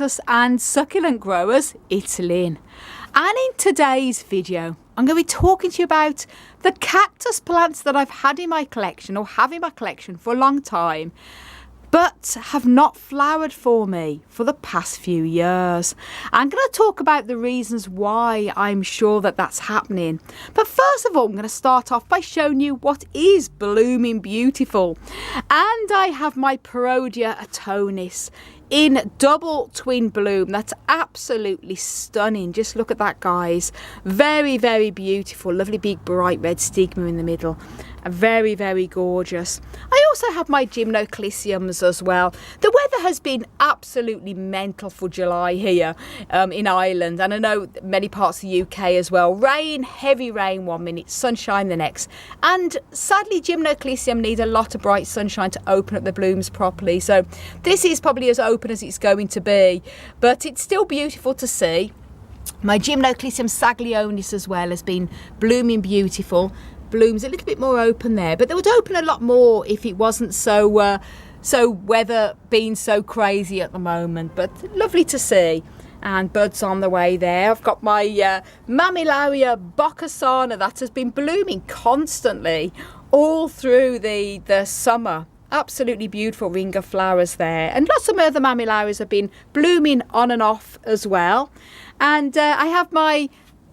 cactus and succulent growers, it's Lynn. And in today's video, I'm going to be talking to you about the cactus plants that I've had in my collection or have in my collection for a long time, but have not flowered for me for the past few years. I'm going to talk about the reasons why I'm sure that that's happening. But first of all, I'm going to start off by showing you what is blooming beautiful. And I have my Parodia atonis in double twin bloom. That's absolutely stunning. Just look at that, guys. Very, very beautiful. Lovely big bright red stigma in the middle. Very, very gorgeous. I also have my gymnoclyssyums as well. The weather has been absolutely mental for July here in Ireland, and I know many parts of the UK as well. Rain, heavy rain one minute, sunshine the next, and sadly gymnoclyssium need a lot of bright sunshine to open up the blooms properly. So this is probably as open as it's going to be, but it's still beautiful to see. My gymnoclyssium saglionis as well has been blooming beautiful. Blooms a little bit more open there, but they would open a lot more if it wasn't so weather being so crazy at the moment. But lovely to see, and buds on the way there. I've got my Mammillaria boccasana that has been blooming constantly all through the summer. Absolutely beautiful ring of flowers there, and lots of other Mammillarias have been blooming on and off as well. And I have my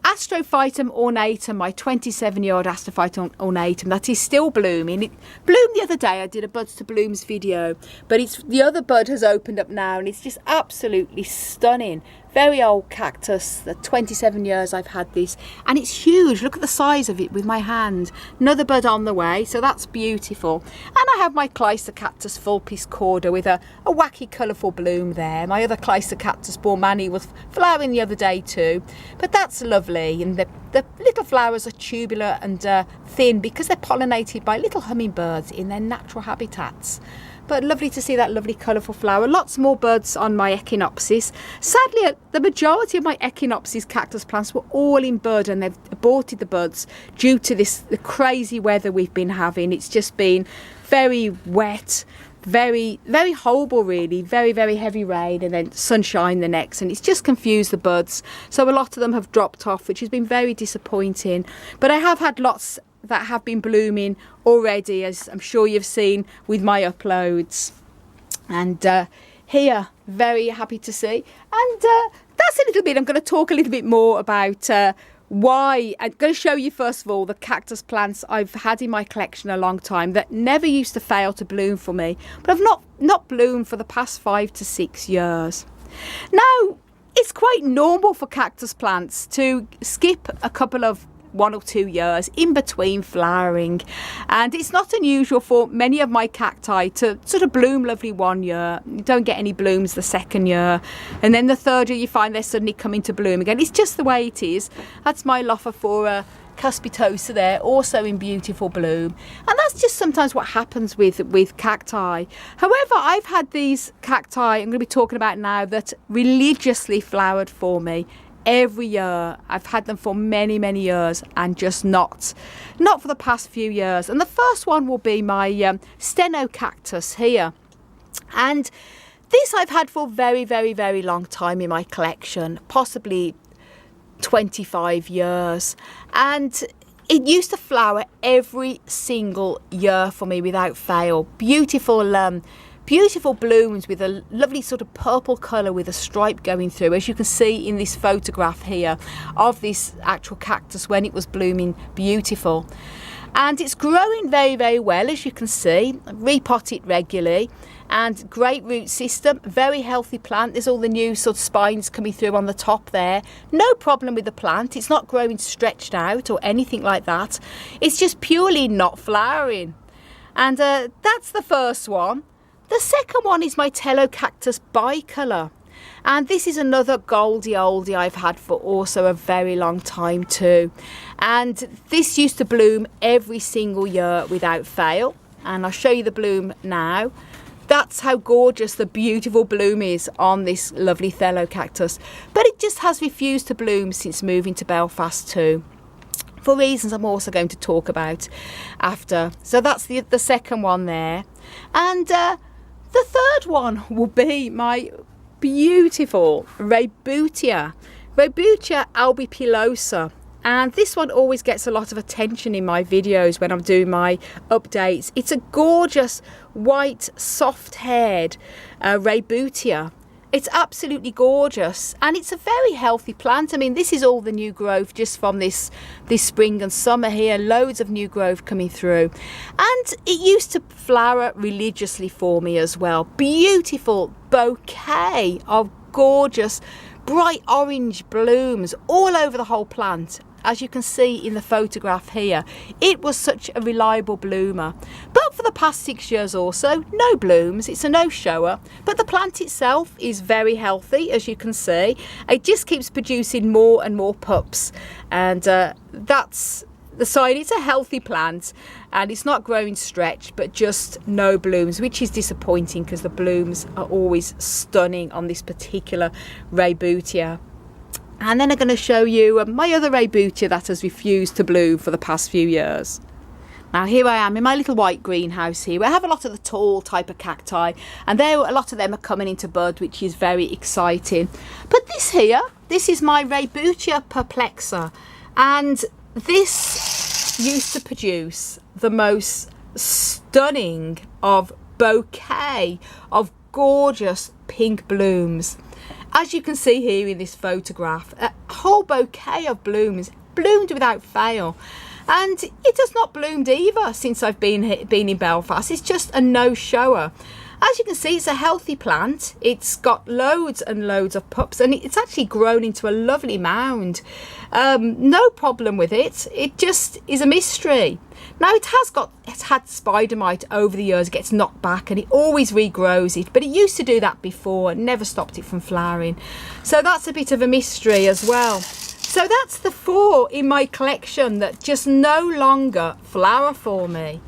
Astrophytum ornatum, my 27-year-old Astrophytum ornatum, that is still blooming. It bloomed the other day. I did a buds to blooms video, but the other bud has opened up now, and it's just absolutely stunning. Very old cactus, the 27 years I've had this, and it's huge. Look at the size of it with my hand. Another bud on the way, so that's beautiful. And I have my Cactus Fulpis corda with a wacky colourful bloom there. My other Cactus bormani was flowering the other day too, but that's lovely. And the little flowers are tubular and thin because they're pollinated by little hummingbirds in their natural habitats. But lovely to see that lovely colourful flower. Lots more buds on my Echinopsis. Sadly, the majority of my Echinopsis cactus plants were all in bud, and they've aborted the buds due to the crazy weather we've been having. It's just been very wet, very, very horrible really. Very, very heavy rain and then sunshine the next, and it's just confused the buds. So a lot of them have dropped off, which has been very disappointing. But I have had lots that have been blooming already, as I'm sure you've seen with my uploads. And here, very happy to see. And that's a little bit, I'm going to talk a little bit more about why. I'm going to show you first of all the cactus plants I've had in my collection a long time that never used to fail to bloom for me, but I've not bloomed for the past 5 to 6 years. Now, it's quite normal for cactus plants to skip a couple of 1 or 2 years in between flowering, and it's not unusual for many of my cacti to sort of bloom lovely 1 year. You don't get any blooms the second year, and then the third year you find they're suddenly coming to bloom again. It's just the way it is. That's my Lophophora cuspitosa there, also in beautiful bloom, and that's just sometimes what happens with cacti. However, I've had these cacti I'm going to be talking about now that religiously flowered for me every year. I've had them for many, many years, and just not for the past few years. And the first one will be my stenocactus here, and this I've had for a very, very, very long time in my collection, possibly 25 years, and it used to flower every single year for me without fail. Beautiful blooms with a lovely sort of purple colour with a stripe going through, as you can see in this photograph here of this actual cactus when it was blooming beautiful. And it's growing very, very well, as you can see. Repot it regularly, and great root system, very healthy plant. There's all the new sort of spines coming through on the top there. No problem with the plant. It's not growing stretched out or anything like that. It's just purely not flowering. And that's the first one. The second one is my Telocactus bicolor, and this is another goldie oldie I've had for also a very long time too. And this used to bloom every single year without fail, and I'll show you the bloom now. That's how gorgeous the beautiful bloom is on this lovely Telocactus, but it just has refused to bloom since moving to Belfast too, for reasons I'm also going to talk about after. So that's the second one there. And the third one will be my beautiful Raybutia albipilosa. And this one always gets a lot of attention in my videos when I'm doing my updates. It's a gorgeous white soft-haired Raybutia. It's absolutely gorgeous, and it's a very healthy plant. I mean, this is all the new growth just from this spring and summer here. Loads of new growth coming through, and it used to flower religiously for me as well. Beautiful bouquet of gorgeous bright orange blooms all over the whole plant. As you can see in the photograph here, it was such a reliable bloomer. But for the past 6 years or so, no blooms. It's a no-shower. But the plant itself is very healthy, as you can see. It just keeps producing more and more pups. And that's the sign. It's a healthy plant. And it's not growing stretched, but just no blooms, which is disappointing because the blooms are always stunning on this particular Raybutia. And then I'm going to show you my other Raybutia that has refused to bloom for the past few years. Now here I am in my little white greenhouse here. I have a lot of the tall type of cacti, and a lot of them are coming into bud, which is very exciting. But this here, this is my Raybutia perplexa, and this used to produce the most stunning of bouquet of gorgeous pink blooms. As you can see here in this photograph, a whole bouquet of blooms, bloomed without fail. And it has not bloomed either since I've been in Belfast. It's just a no-shower. As you can see, it's a healthy plant. It's got loads and loads of pups, and it's actually grown into a lovely mound. No problem with it. It just is a mystery. Now it's had spider mite over the years. It gets knocked back and it always regrows it, but it used to do that before and never stopped it from flowering. So that's a bit of a mystery as well. So that's the 4 in my collection that just no longer flower for me.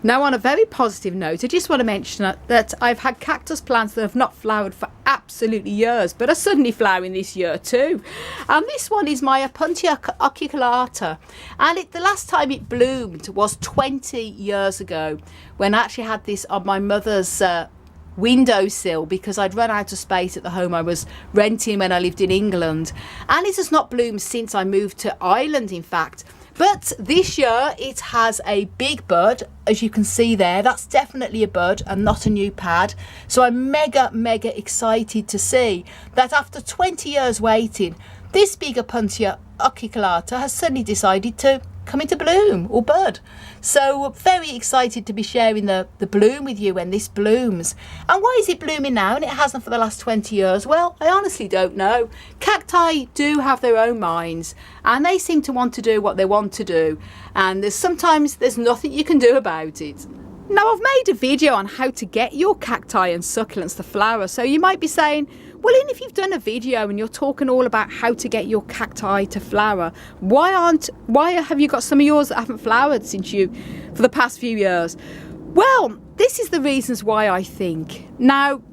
Now, on a very positive note, I just want to mention that I've had cactus plants that have not flowered for absolutely years, but are suddenly flowering this year too. And this one is my Opuntia acuculata, and the last time it bloomed was 20 years ago, when I actually had this on my mother's windowsill because I'd run out of space at the home I was renting when I lived in England. And it has not bloomed since I moved to Ireland, in fact. But this year it has a big bud, as you can see there. That's definitely a bud and not a new pad. So I'm mega excited to see that after 20 years waiting, this big Opuntia acuculata has suddenly decided to come into bloom or bud. So very excited to be sharing the bloom with you when this blooms. And why is it blooming now and it hasn't for the last 20 years? Well, I honestly don't know. Cacti do have their own minds, and they seem to want to do what they want to do, and sometimes there's nothing you can do about it. Now, I've made a video on how to get your cacti and succulents to flower, so you might be saying, well, Lynn, if you've done a video and you're talking all about how to get your cacti to flower, why have you got some of yours that haven't flowered for the past few years? Well, this is the reasons why I think. Now,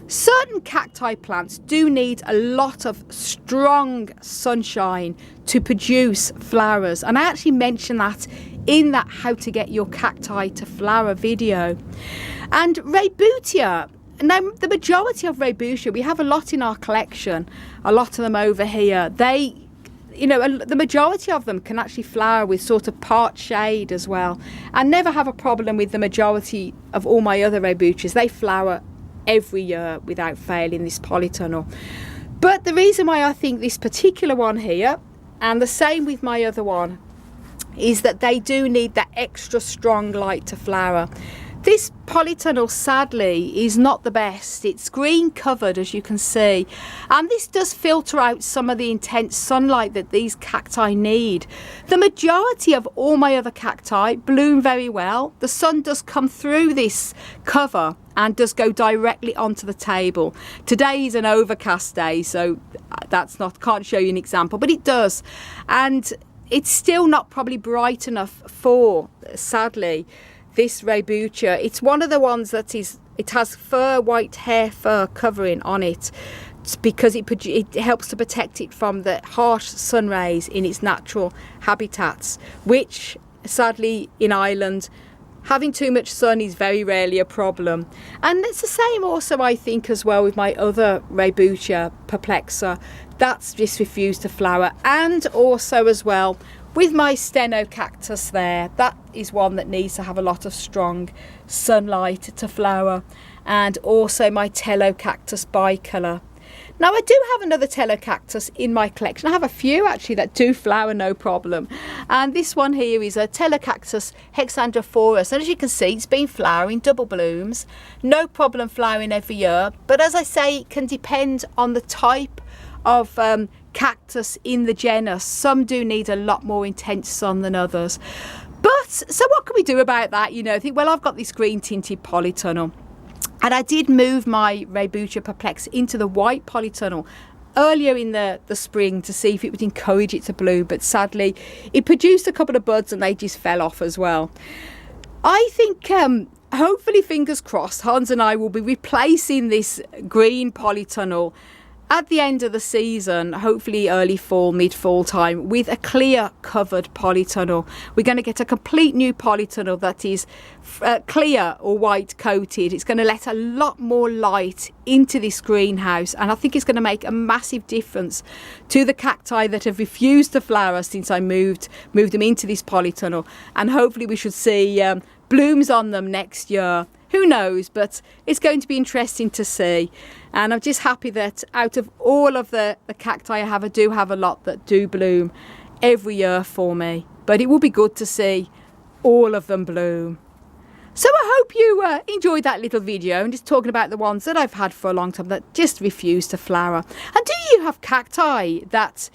certain cacti plants do need a lot of strong sunshine to produce flowers, and I actually mentioned that in that how to get your cacti to flower video. And Raybutia, now the majority of Raybutia, we have a lot in our collection, a lot of them over here. The majority of them can actually flower with sort of part shade as well. I never have a problem with the majority of all my other Raybutias. They flower every year without fail in this polytunnel. But the reason why I think this particular one here, and the same with my other one, is that they do need that extra strong light to flower. This polytunnel, sadly, is not the best. It's green covered, as you can see, and this does filter out some of the intense sunlight that these cacti need. The majority of all my other cacti bloom very well. The sun does come through this cover and does go directly onto the table. Today is an overcast day, so can't show you an example, but it does. And it's still not probably bright enough for, sadly, this Raybutia. It's one of the ones that it has white hair fur covering on it, because it helps to protect it from the harsh sun rays in its natural habitats, which sadly in Ireland Having too much sun is very rarely a problem. And it's the same also, I think, as well with my other Raybutia perplexa. That's just refused to flower. And also as well with my steno cactus there, that is one that needs to have a lot of strong sunlight to flower. And also my Tello cactus bicolor. Now I do have another Tello cactus in my collection. I have a few actually that do flower no problem. And this one here is a Tello cactus hexandrophorus. And as you can see, it's been flowering, double blooms. No problem flowering every year. But as I say, it can depend on the type of cactus in the genus. Some do need a lot more intense sun than others. But, so what can we do about that? You know, I think, well, I've got this green tinted polytunnel. And I did move my Raybutia perplex into the white polytunnel earlier in the spring to see if it would encourage it to bloom. But sadly, it produced a couple of buds and they just fell off as well. I think, hopefully, fingers crossed, Hans and I will be replacing this green polytunnel at the end of the season, hopefully early fall, mid-fall time, with a clear covered polytunnel. We're going to get a complete new polytunnel that is clear or white coated. It's going to let a lot more light into this greenhouse, and I think it's going to make a massive difference to the cacti that have refused to flower since I moved them into this polytunnel. And hopefully we should see blooms on them next year. Who knows, but it's going to be interesting to see. And I'm just happy that out of all of the cacti I have, I do have a lot that do bloom every year for me. But it will be good to see all of them bloom. So I hope you enjoyed that little video and just talking about the ones that I've had for a long time that just refuse to flower. And do you have cacti that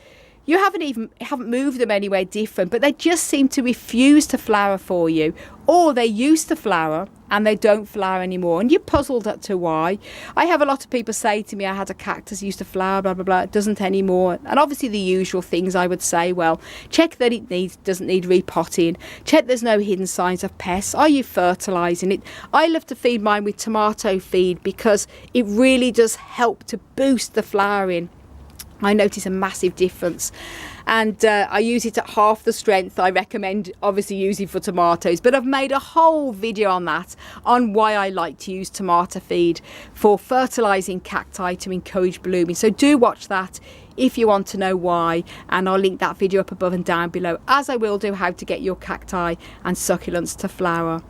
you haven't moved them anywhere different, but they just seem to refuse to flower for you, or they used to flower and they don't flower anymore, and you're puzzled as to why? I have a lot of people say to me, I had a cactus, used to flower, blah, blah, blah, it doesn't anymore. And obviously the usual things I would say, well, check that it doesn't need repotting, check there's no hidden signs of pests, are you fertilising it? I love to feed mine with tomato feed because it really does help to boost the flowering. I notice a massive difference, and I use it at half the strength I recommend obviously using for tomatoes, but I've made a whole video on that, on why I like to use tomato feed for fertilising cacti to encourage blooming. So do watch that if you want to know why, and I'll link that video up above and down below, as I will do how to get your cacti and succulents to flower.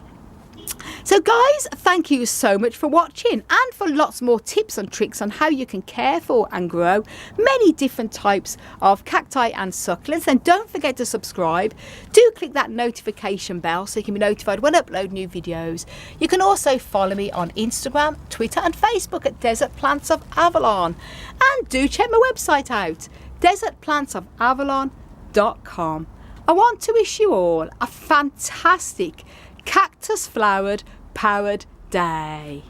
So guys, thank you so much for watching, and for lots more tips and tricks on how you can care for and grow many different types of cacti and succulents. Then don't forget to subscribe. Do click that notification bell so you can be notified when I upload new videos. You can also follow me on Instagram, Twitter and Facebook at Desert Plants of Avalon. And do check my website out, desertplantsofavalon.com. I want to wish you all a fantastic cactus flowered powered day.